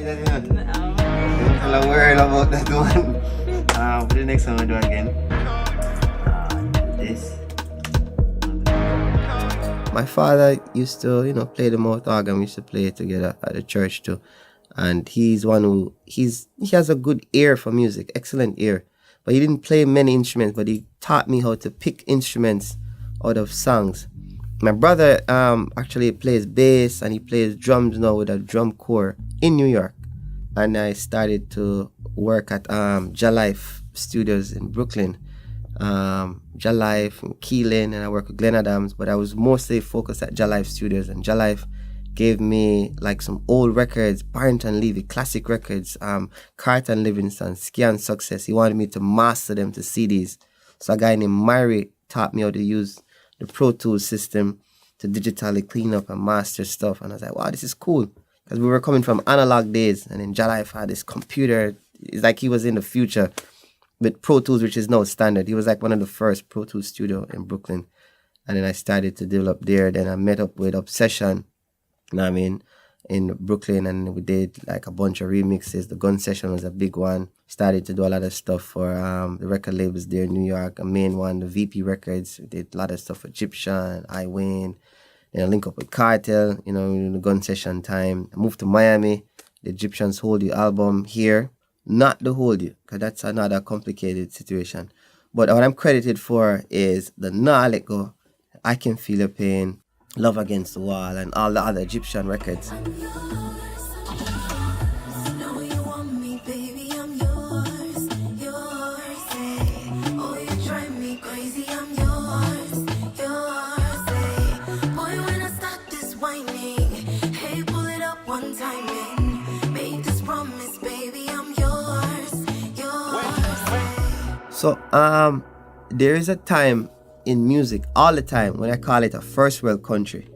Don't tell a word about that one. For the next one we'll do again. This. My father used to, play the mouth organ. We used to play it together at the church too. And he's one who, he has a good ear for music, excellent ear. But he didn't play many instruments, but he taught me how to pick instruments out of songs. My brother actually plays bass and he plays drums now with a drum corps in New York. And I started to work at Jalife Studios in Brooklyn. Jalife and Keelan, and I work with Glenn Adams, but I was mostly focused at Jalife Studios. And Jalife gave me like some old records, Barrington Levy, classic records, Carter and Livingston, Ski Success. He wanted me to master them to CDs. So a guy named Murray taught me how to use the Pro Tools system to digitally clean up and master stuff. And I was like, wow, this is cool. Because we were coming from analog days, and then Jalife had this computer. It's like he was in the future with Pro Tools, which is now standard. He was like one of the first Pro Tools studio in Brooklyn. And then I started to develop there. Then I met up with Obsession, in Brooklyn, and we did like a bunch of remixes. The Gun Session was a big one. Started to do a lot of stuff for the record labels there in New York. A main one, the VP Records. We did a lot of stuff for Gyptian, I Win. Then I link up with Kartel, in the Gun Session time. I moved to Miami. The Gyptians Hold You album here. Not the Hold You, because that's another complicated situation. But what I'm credited for is the Nah Let Go, I Can Feel Your Pain, Love Against the Wall, and all the other Egyptian records. So there is a time in music, all the time, when I call it a first world country.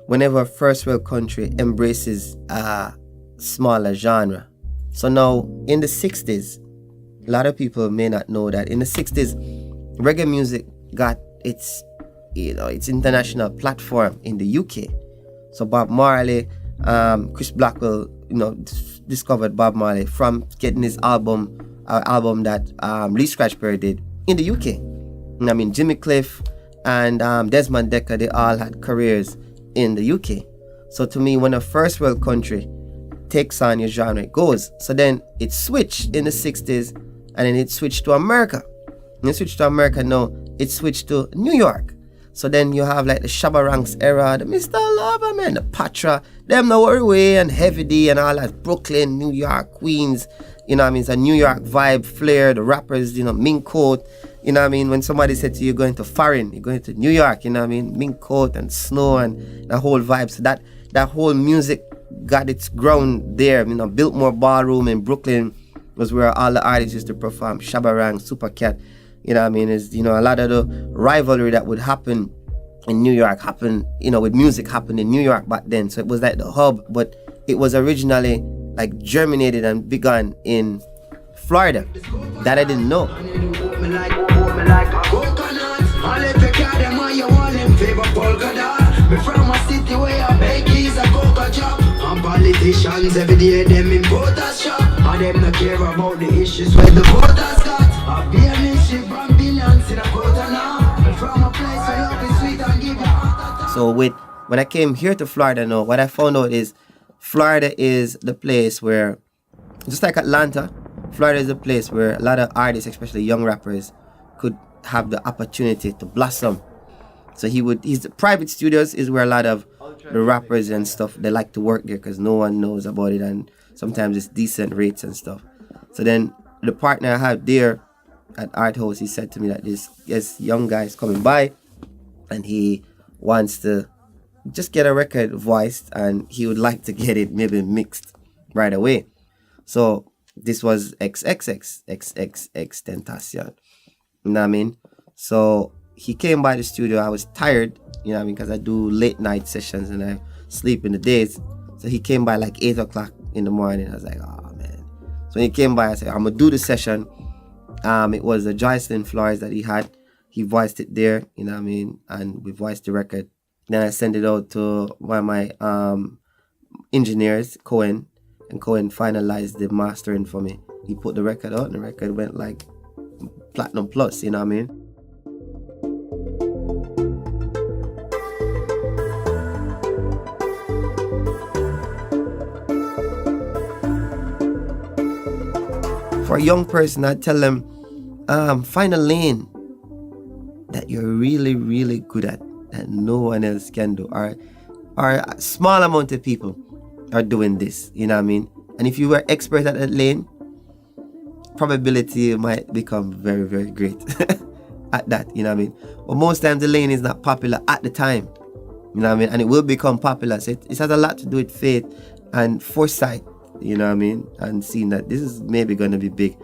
Whenever a first world country embraces a smaller genre. So now, in the 60s, a lot of people may not know that in the 60s, reggae music got its international platform in the UK. So Bob Marley, Chris Blackwell, discovered Bob Marley from getting his album that Lee Scratchperry did in the UK. Jimmy Cliff and Desmond Dekker, they all had careers in the UK. So to me, when a first world country takes on your genre, it goes. So then it switched in the 60s, and then it switched to America. When it switched to America now, it switched to New York. So then you have like the Shaba Ranks era, the Mr. Lover, man, the Patra, them No Worry Way, and Heavy D, and all that, Brooklyn, New York, Queens, it's a New York vibe, flair, the rappers, mink coat, when somebody said to you, you're going to foreign, you're going to New York, mink coat and snow and the whole vibe. So that whole music got its ground there, Biltmore Ballroom in Brooklyn was where all the artists used to perform, Shaba Ranks, Super Cat, is, a lot of the rivalry that would happen in New York with music happened in New York back then. So it was like the hub, but it was originally like germinated and begun in Florida. That I didn't know. Politicians every day them in voters shop, and them not care about the issues where the voters got. A ship from billions in a quarter now. From a place where love is sweet and give you. So when I came here to Florida now, what I found out is Florida is the place where, just like Atlanta, Florida is the place where a lot of artists, especially young rappers, could have the opportunity to blossom. So his private studios is where a lot of the rappers and stuff, they like to work there because no one knows about it, and sometimes it's decent rates and stuff. So then the partner I have there at Art House, he said to me that this young guy is coming by and he wants to just get a record voiced, and he would like to get it maybe mixed right away. So this was XXXTENTACION. You know what I mean? So he came by the studio. I was tired, because I do late night sessions and I sleep in the days. So he came by like 8 o'clock in the morning. I was like, oh man. So when he came by, I said, I'm gonna do the session. It was a Joycelyn Flores that he had. He voiced it there, and we voiced the record. Then I sent it out to one of my engineers, Cohen, and Cohen finalized the mastering for me. He put the record out and the record went like platinum plus, you know what I mean? For a young person, I tell them, find a lane that you're really, really good at that no one else can do, or a small amount of people are doing this, you know what I mean? And if you were expert at that lane, probability might become very, very great at that, you know what I mean? But most times the lane is not popular at the time, you know what I mean? And it will become popular. So it has a lot to do with faith and foresight, you know what I mean? And seeing that this is maybe going to be big.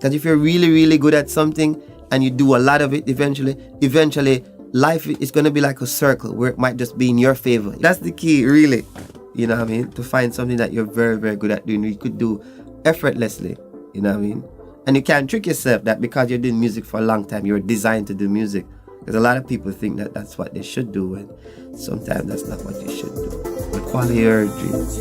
That if you're really, really good at something and you do a lot of it, eventually life is going to be like a circle where it might just be in your favor. That's the key, really, you know what I mean? To find something that you're very, very good at doing, you could do effortlessly, you know what I mean? And you can't trick yourself that because you're doing music for a long time, you're designed to do music. Because a lot of people think that that's what they should do, and sometimes that's not what you should do. But quality your dreams.